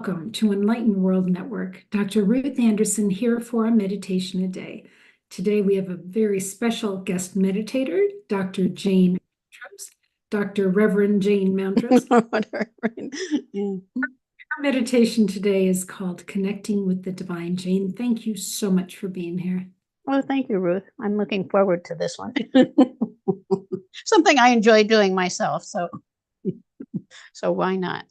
Welcome to Enlightened World Network. Dr. Ruth Anderson here for a meditation a day. Today we have a very special guest meditator, Dr. Jane Mountrose, Dr. Reverend Jane Mountrose. Whatever. Yeah. Our meditation today is called Connecting with the Divine. Jane, thank you so much for being here. Well, thank you, Ruth. I'm looking forward to this one. Something I enjoy doing myself, so why not?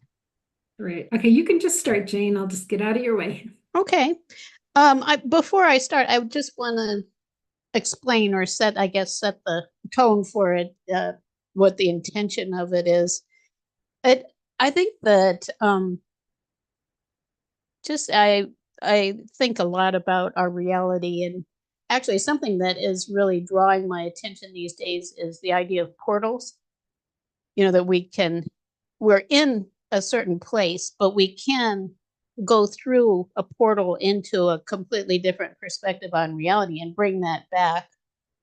Great. Okay, you can just start, Jane. I'll just get out of your way. Okay. Before I start, I just want to explain or set the tone for it, what the intention of it is. I think that I think a lot about our reality, and actually something that is really drawing my attention these days is the idea of portals. You know, that we're in a certain place, but we can go through a portal into a completely different perspective on reality and bring that back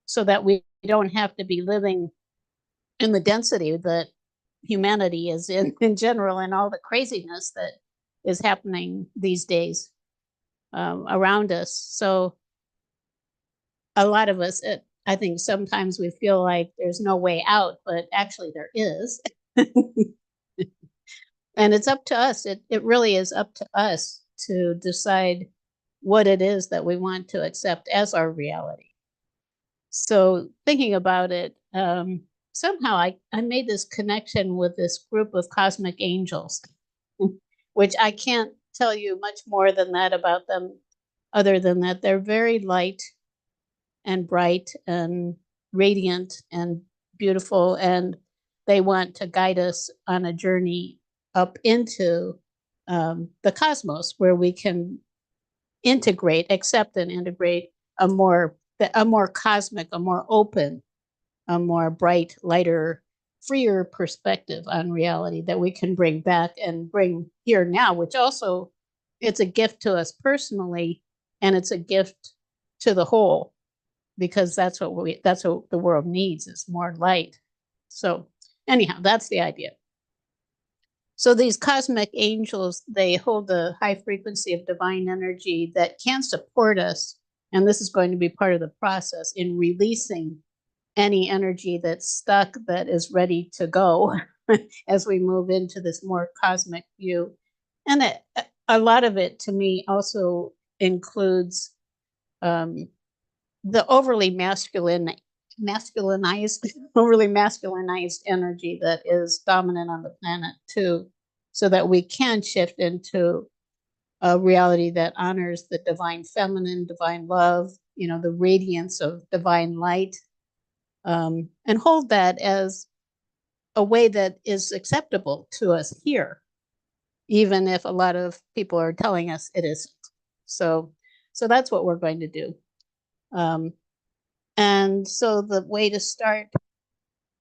so that we don't have to be living in the density that humanity is in general, and all the craziness that is happening these days around us. So a lot of us, I think sometimes we feel like there's no way out, but actually there is. And it's up to us. It really is up to us to decide what it is that we want to accept as our reality. So thinking about it, somehow I made this connection with this group of cosmic angels, which I can't tell you much more than that about them, other than that they're very light and bright and radiant and beautiful, and they want to guide us on a journey up into the cosmos, where we can accept and integrate a more cosmic, a more open, a more bright, lighter, freer perspective on reality that we can bring back and bring here now, which also, it's a gift to us personally, and it's a gift to the whole, because that's what the world needs, is more light. So anyhow, that's the idea. So these cosmic angels, they hold the high frequency of divine energy that can support us. And this is going to be part of the process in releasing any energy that's stuck, that is ready to go as we move into this more cosmic view. And a lot of it, to me, also includes the overly masculinized energy that is dominant on the planet too, so that we can shift into a reality that honors the divine feminine, divine love, the radiance of divine light, and hold that as a way that is acceptable to us here, even if a lot of people are telling us it isn't. So that's what we're going to do. And so the way to start,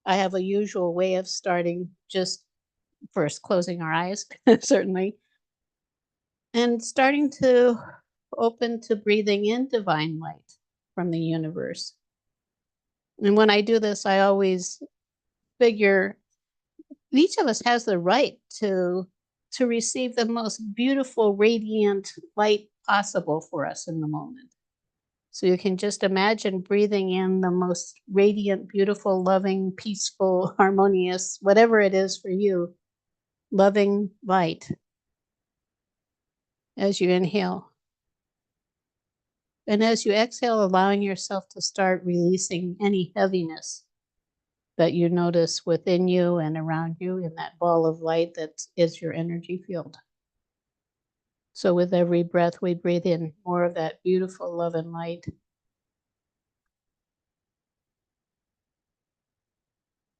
I have a usual way of starting, just first closing our eyes, certainly, and starting to open to breathing in divine light from the universe. And when I do this, I always figure each of us has the right to receive the most beautiful, radiant light possible for us in the moment. So you can just imagine breathing in the most radiant, beautiful, loving, peaceful, harmonious, whatever it is for you, loving light as you inhale. And as you exhale, allowing yourself to start releasing any heaviness that you notice within you and around you in that ball of light that is your energy field. So with every breath, we breathe in more of that beautiful love and light.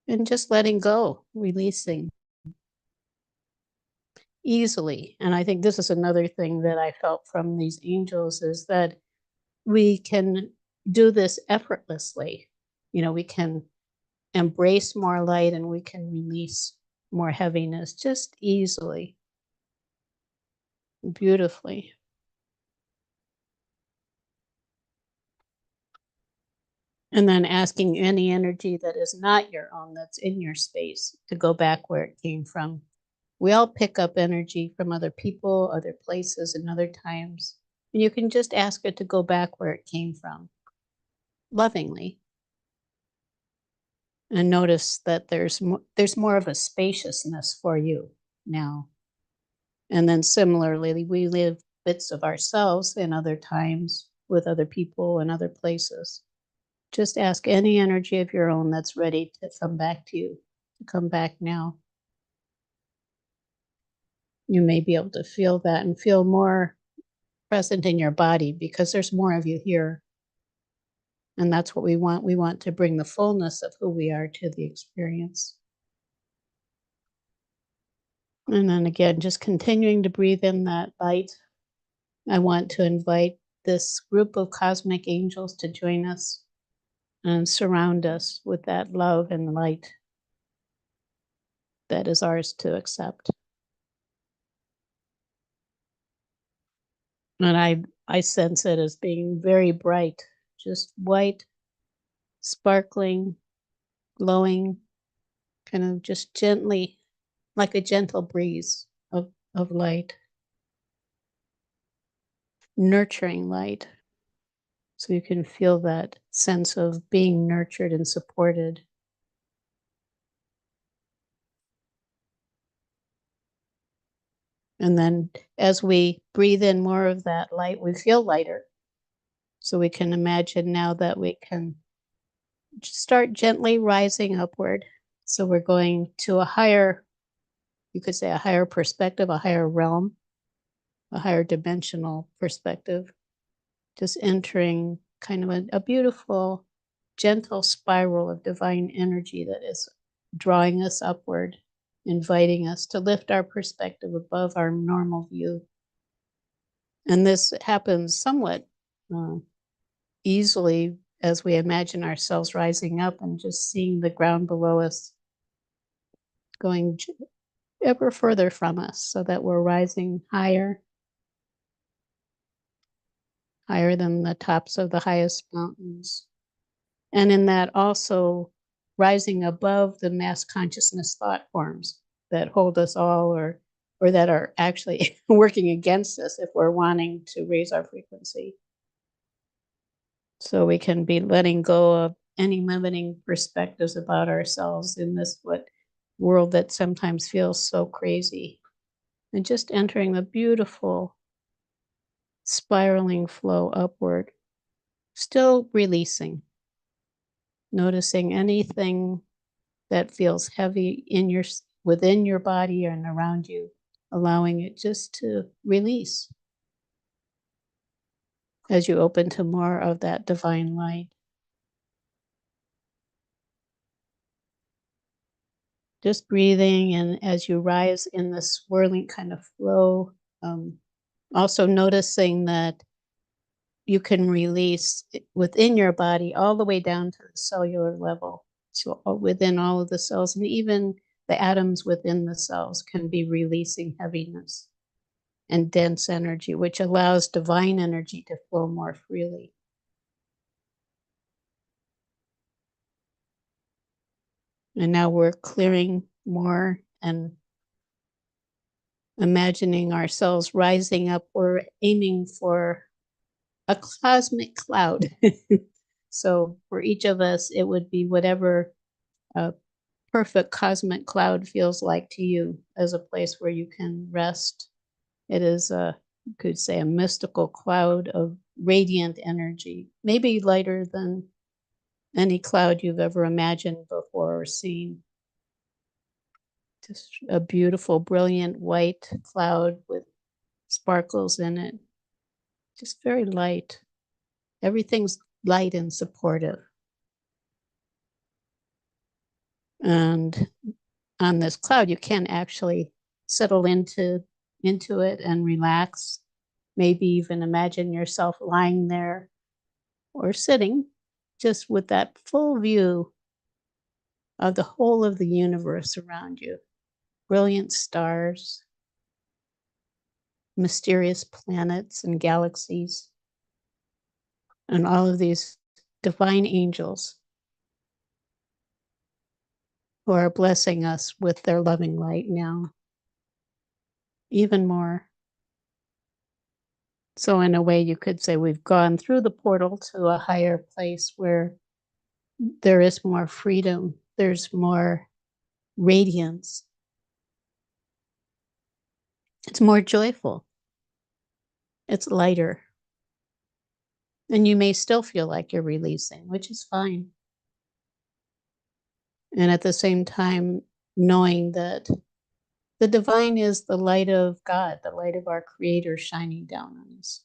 And just letting go, releasing easily. And I think this is another thing that I felt from these angels, is that we can do this effortlessly. We can embrace more light, and we can release more heaviness just easily, beautifully. And then asking any energy that is not your own, that's in your space, to go back where it came from, We all pick up energy from other people, other places, and other times. And you can just ask it to go back where it came from, lovingly. And notice that there's more of a spaciousness for you now. And then similarly, we live bits of ourselves in other times with other people and other places. Just ask any energy of your own that's ready to come back to you, to come back now. You may be able to feel that and feel more present in your body because there's more of you here. And that's what we want. We want to bring the fullness of who we are to the experience. And then again, just continuing to breathe in that light. I want to invite this group of cosmic angels to join us and surround us with that love and light that is ours to accept. And I sense it as being very bright, just white, sparkling, glowing, kind of just gently, like a gentle breeze of light, nurturing light. So you can feel that sense of being nurtured and supported. And then as we breathe in more of that light, we feel lighter. So we can imagine now that we can start gently rising upward. So we're going to a higher, you could say a higher perspective, a higher realm, a higher dimensional perspective, just entering kind of a beautiful, gentle spiral of divine energy that is drawing us upward, inviting us to lift our perspective above our normal view. And this happens somewhat easily as we imagine ourselves rising up and just seeing the ground below us going ever further from us so that we're rising higher, higher than the tops of the highest mountains. And in that also rising above the mass consciousness thought forms that hold us all or that are actually working against us if we're wanting to raise our frequency. So we can be letting go of any limiting perspectives about ourselves in this world that sometimes feels so crazy. And just entering the beautiful spiraling flow upward, still releasing, noticing anything that feels heavy within your body and around you, allowing it just to release as you open to more of that divine light. Just breathing, and as you rise in the swirling kind of flow, also noticing that you can release within your body all the way down to the cellular level. So within all of the cells, and even the atoms within the cells can be releasing heaviness and dense energy, which allows divine energy to flow more freely. And now we're clearing more and imagining ourselves rising up. We're aiming for a cosmic cloud. So for each of us, it would be whatever a perfect cosmic cloud feels like to you as a place where you can rest. It is you could say a mystical cloud of radiant energy, maybe lighter than any cloud you've ever imagined before or seen. Just a beautiful, brilliant white cloud with sparkles in it. Just very light. Everything's light and supportive. And on this cloud, you can actually settle into it and relax. Maybe even imagine yourself lying there or sitting just with that full view of the whole of the universe around you. Brilliant stars, mysterious planets and galaxies, and all of these divine angels who are blessing us with their loving light now. even more. So in a way, you could say we've gone through the portal to a higher place where there is more freedom, there's more radiance. It's more joyful. It's lighter. And you may still feel like you're releasing, which is fine. And at the same time, knowing that the divine is the light of God, the light of our Creator shining down on us.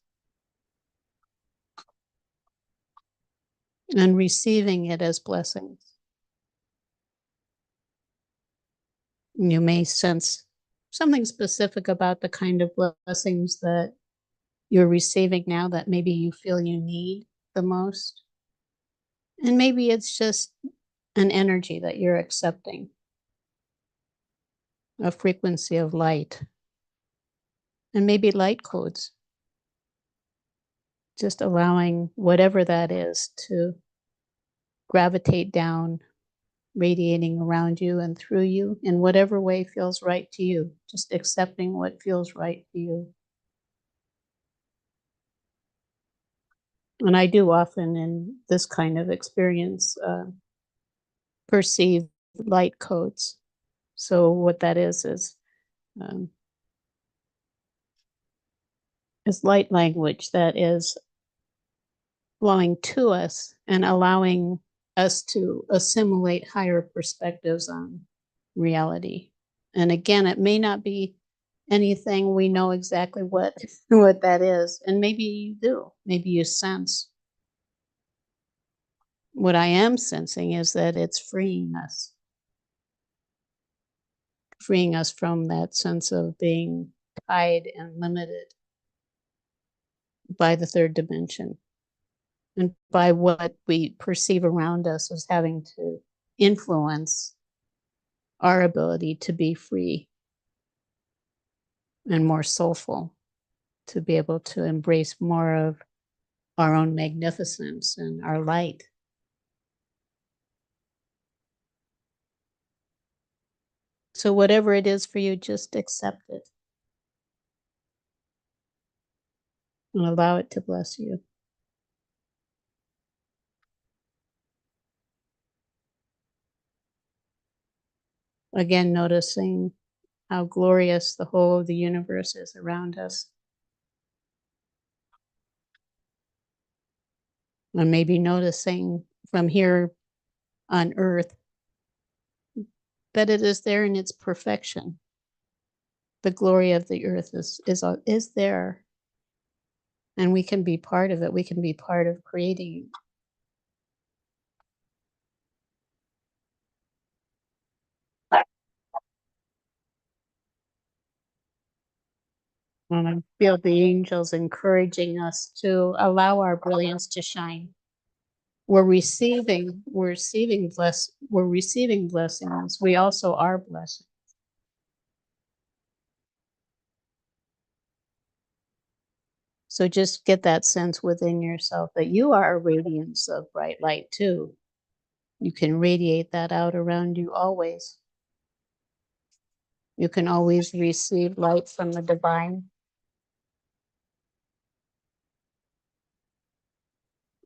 And receiving it as blessings. You may sense something specific about the kind of blessings that you're receiving now that maybe you feel you need the most. And maybe it's just an energy that you're accepting, a frequency of light, and maybe light codes, just allowing whatever that is to gravitate down, radiating around you and through you in whatever way feels right to you, just accepting what feels right to you. And I do often in this kind of experience perceive light codes. So what that um, is light language that is flowing to us and allowing us to assimilate higher perspectives on reality. And again, it may not be anything we know exactly what what that is, and maybe you do. Maybe you sense. What I am sensing is that it's freeing us from that sense of being tied and limited by the third dimension and by what we perceive around us as having to influence our ability to be free and more soulful, to be able to embrace more of our own magnificence and our light. So whatever it is for you, just accept it and allow it to bless you. Again, noticing how glorious the whole of the universe is around us. And maybe noticing from here on earth that it is there in its perfection. The glory of the earth is there. And we can be part of it. We can be part of creating. And I feel the angels encouraging us to allow our brilliance to shine. We're receiving blessings. We also are blessed. So just get that sense within yourself that you are a radiance of bright light too. You can radiate that out around you always. You can always receive light from the divine.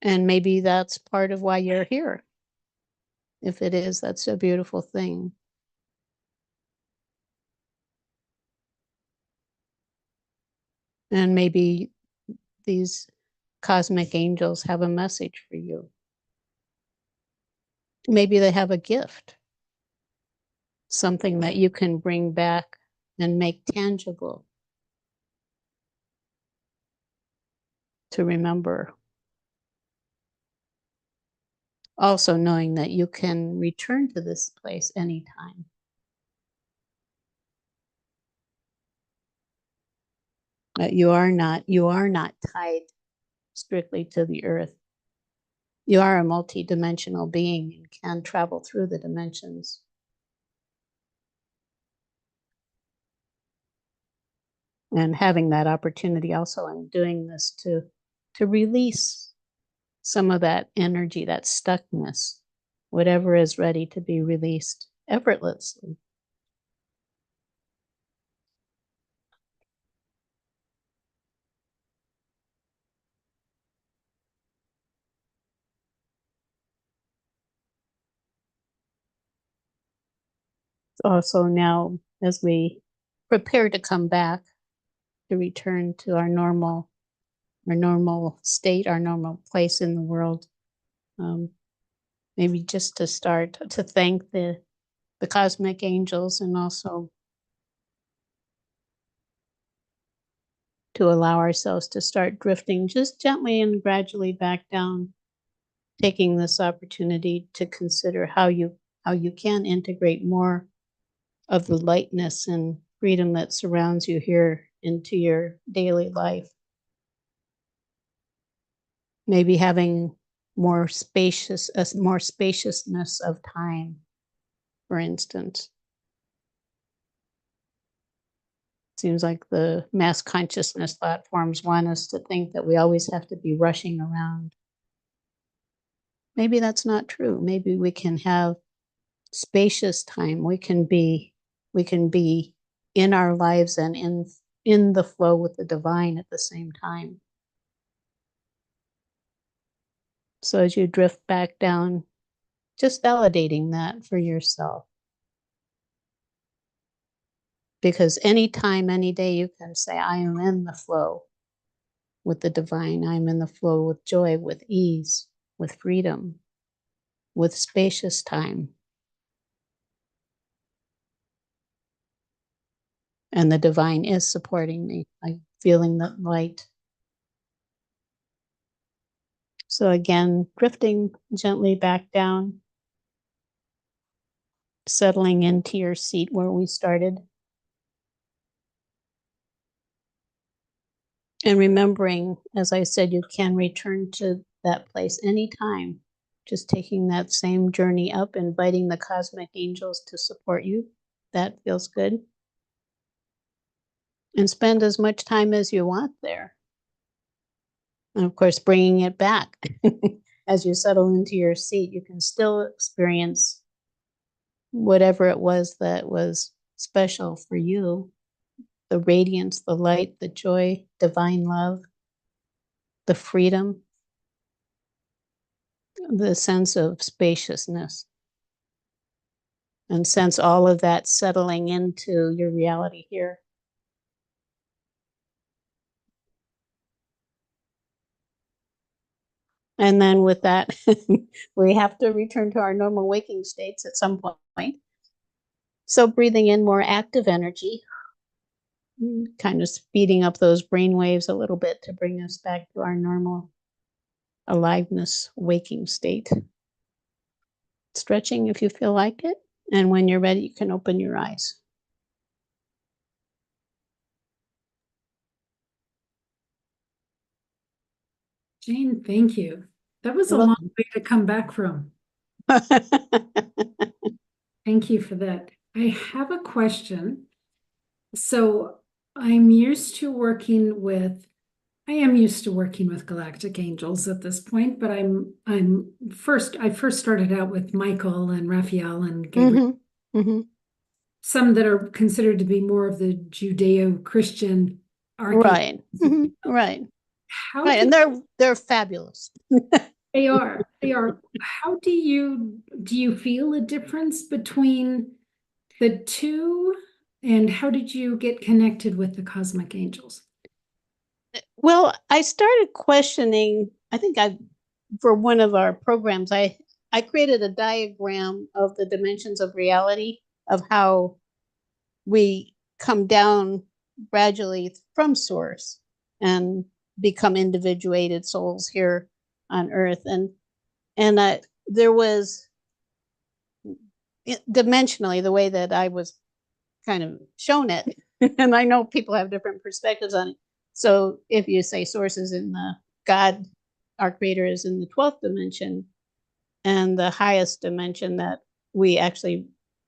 And maybe that's part of why you're here. If it is, that's a beautiful thing. And maybe these cosmic angels have a message for you. Maybe they have a gift, something that you can bring back and make tangible to remember. Also knowing that you can return to this place anytime. That you are not tied strictly to the earth. You are a multi-dimensional being and can travel through the dimensions. And having that opportunity also in doing this to release some of that energy, that stuckness, whatever is ready to be released effortlessly. Also now, as we prepare to come back, to return to our normal state, our normal place in the world, maybe just to start to thank the cosmic angels, and also to allow ourselves to start drifting just gently and gradually back down, taking this opportunity to consider how you can integrate more of the lightness and freedom that surrounds you here into your daily life. Maybe having more spaciousness of time, for instance. Seems like the mass consciousness platforms want us to think that we always have to be rushing around. Maybe that's not true. Maybe we can have spacious time. We can be in our lives and in the flow with the divine at the same time. So as you drift back down, just validating that for yourself. Because anytime, any day, you can say, I am in the flow with the divine. I'm in the flow with joy, with ease, with freedom, with spacious time. And the divine is supporting me. I'm feeling that light. So again, drifting gently back down, settling into your seat where we started. And remembering, as I said, you can return to that place anytime. Just taking that same journey up, inviting the cosmic angels to support you. That feels good. And spend as much time as you want there. And of course, bringing it back. As you settle into your seat, you can still experience whatever it was that was special for you. The radiance, the light, the joy, divine love, the freedom, the sense of spaciousness. And sense all of that settling into your reality here. And then with that, we have to return to our normal waking states at some point. So breathing in more active energy, kind of speeding up those brain waves a little bit to bring us back to our normal aliveness waking state. Stretching if you feel like it. And when you're ready, you can open your eyes. Jane, thank you. That was a long way to come back from. Thank you for that. I have a question. So I am used to working with galactic angels at this point, but I first started out with Michael and Raphael and Gabriel. Some that are considered to be more of the Judeo-Christian archetypes. Right. Right. And they're fabulous. They are. How do you feel a difference between the two, and how did you get connected with the cosmic angels? Well, I started questioning, I think for one of our programs, I created a diagram of the dimensions of reality, of how we come down gradually from source and become individuated souls here on Earth. And there was, dimensionally, the way that I was kind of shown it, and I know people have different perspectives on it. So if you say source is in the God, our creator is in the 12th dimension, and the highest dimension that we actually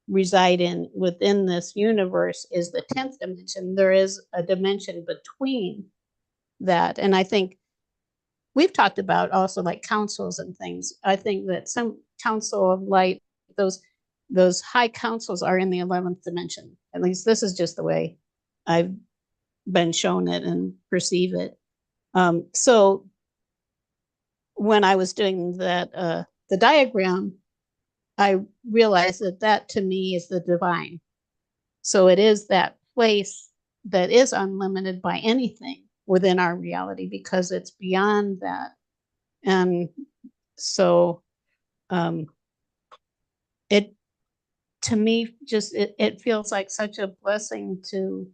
reside in within this universe is the 10th dimension. There is a dimension between that. And I think we've talked about also like councils and things. I think that some council of light, those high councils are in the 11th dimension. At least this is just the way I've been shown it and perceive it. So when I was doing that, the diagram, I realize that that to me is the divine. So it is that place that is unlimited by anything within our reality because it's beyond that. And so it to me just it feels like such a blessing to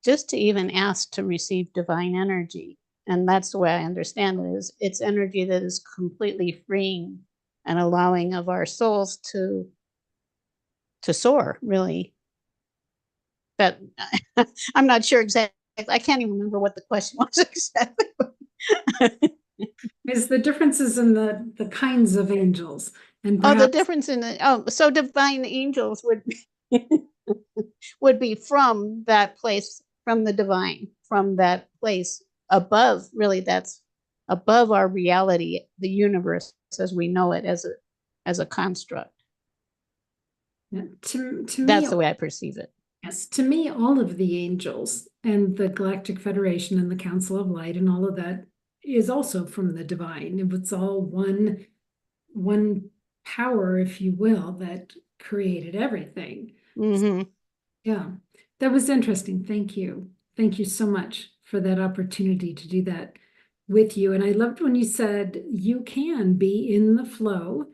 just to even ask to receive divine energy. And that's the way I understand it is it's energy that is completely freeing and allowing of our souls to soar, really. That I'm not sure exactly. I can't even remember what the question was exactly. Is the differences in the kinds of angels, and Oh, the perhaps difference in the so divine angels would would be from that place, from the divine, from that place above. Really, that's above our reality, the universe as we know it as a construct. to me, That's the way I perceive it. yes, to me, all of the angels and the Galactic Federation and the Council of Light and all of that is also from the divine. It was all one power, if you will, that created everything. Mm-hmm. Yeah, that was interesting. Thank you. Thank you so much for that opportunity to do that with you. And I loved when you said you can be in the flow,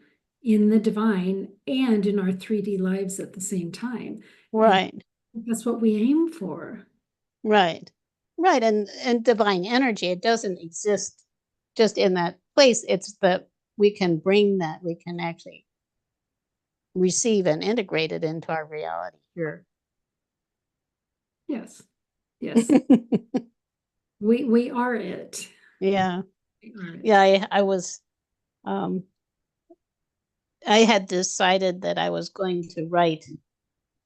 in the divine, and in our 3D lives at the same time. And Right. that's what we aim for. Right. Right. And divine energy, it doesn't exist just in that place. It's that we can bring that, we can actually receive and integrate it into our reality here. Yes. Yes. We are it. Yeah. We are it. Yeah. I was I had decided that I was going to write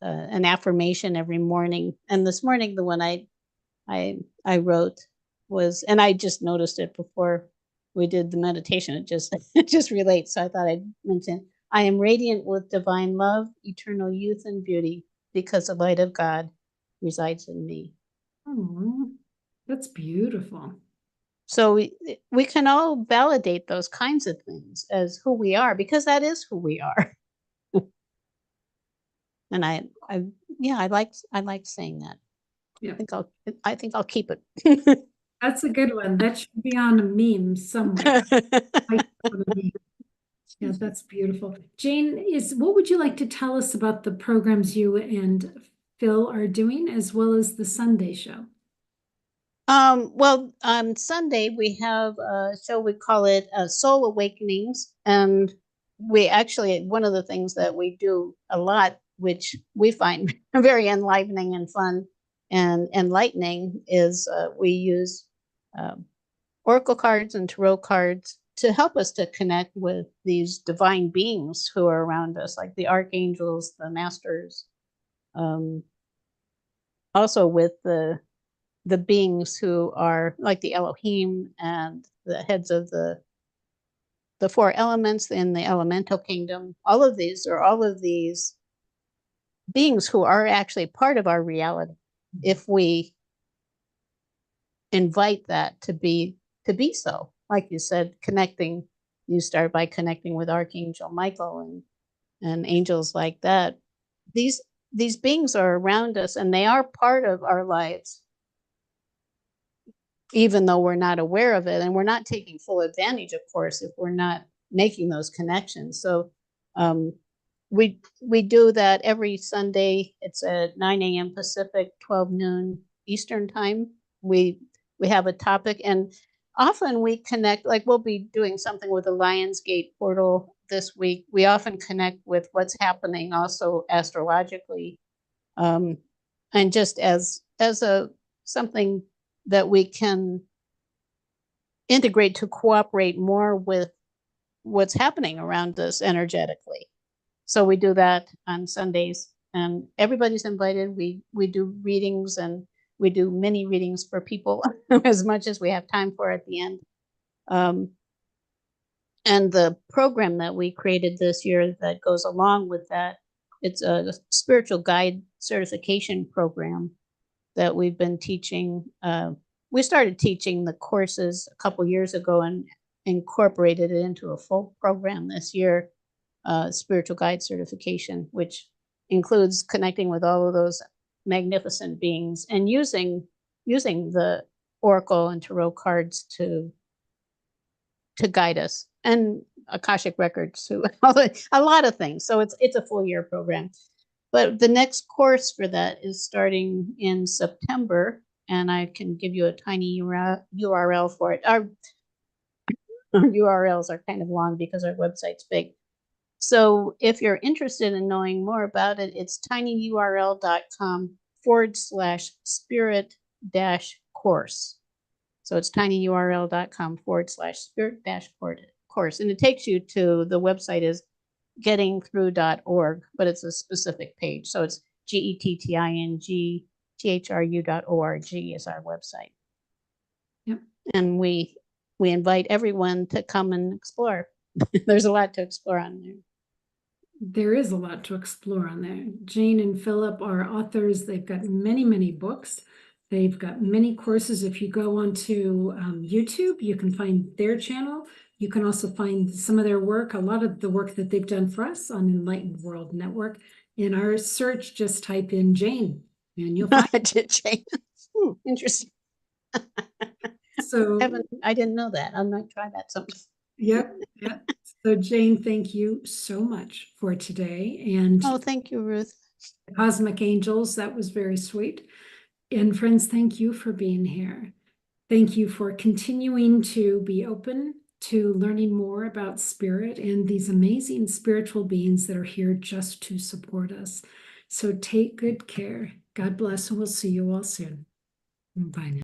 an affirmation every morning. And this morning the one I wrote was, and I just noticed it before we did the meditation. It just it just relates. So I thought I'd mention. I am radiant with divine love, eternal youth and beauty, because the light of God resides in me. Oh, that's beautiful. So we can all validate those kinds of things as who we are, because that is who we are. And I yeah, I like saying that. Yeah. I think I'll keep it. That's a good one. That should be on a meme somewhere. Like, on a meme. Yeah, that's beautiful. Jane, what would you like to tell us about the programs you and Phil are doing, as well as the Sunday show? Well, on Sunday we have a show, we call it Soul Awakenings. And we actually, one of the things that we do a lot, which we find very enlivening and fun and enlightening, is we use um, oracle cards and tarot cards to help us to connect with these divine beings who are around us, like the archangels, the masters, um, also with the beings who are like the Elohim and the heads of the four elements in the elemental kingdom. All of these beings who are actually part of our reality, if we invite that to be so. Like you said, connecting, you start by connecting with Archangel Michael and angels like that. These beings are around us and they are part of our lives, even though we're not aware of it, and we're not taking full advantage, of course, if we're not making those connections. So we do that every Sunday. It's at 9 a.m. Pacific, 12 noon Eastern time. We have a topic, and often we connect, like we'll be doing something with the Lionsgate portal this week. We often connect with what's happening also astrologically, and just as a something that we can integrate to cooperate more with what's happening around us energetically. So we do that on Sundays, and everybody's invited. We do readings, and we do mini readings for people as much as we have time for at the end. And the program that we created this year that goes along with that, it's a spiritual guide certification program that we've been teaching. We started teaching the courses a couple years ago and incorporated it into a full program this year. spiritual guide certification, which includes connecting with all of those magnificent beings and using the oracle and tarot cards to guide us, and Akashic records too, a lot of things. So it's a full year program. But the next course for that is starting in September, and I can give you a tiny URL for it. Our URLs are kind of long because our website's big. So if you're interested in knowing more about it, it's tinyurl.com/spirit-course. So it's tinyurl.com/spirit-course. And it takes you to, the website is gettingthrough.org, but it's a specific page. So it's gettingthru.org is our website. Yep. And we invite everyone to come and explore. There's a lot to explore on there. There is a lot to explore on there. Jane and Philip are authors. They've got many, many books. They've got many courses. If you go onto YouTube, you can find their channel. You can also find some of their work, a lot of the work that they've done for us on Enlightened World Network. In our search, just type in Jane and you'll find Jane. Interesting. So I didn't know that. I might try that sometime. Yep. So Jane, thank you so much for today. And oh, thank you, Ruth. Cosmic Angels, that was very sweet. And friends, thank you for being here. Thank you for continuing to be open to learning more about spirit and these amazing spiritual beings that are here just to support us. So take good care. God bless, and we'll see you all soon. Bye now.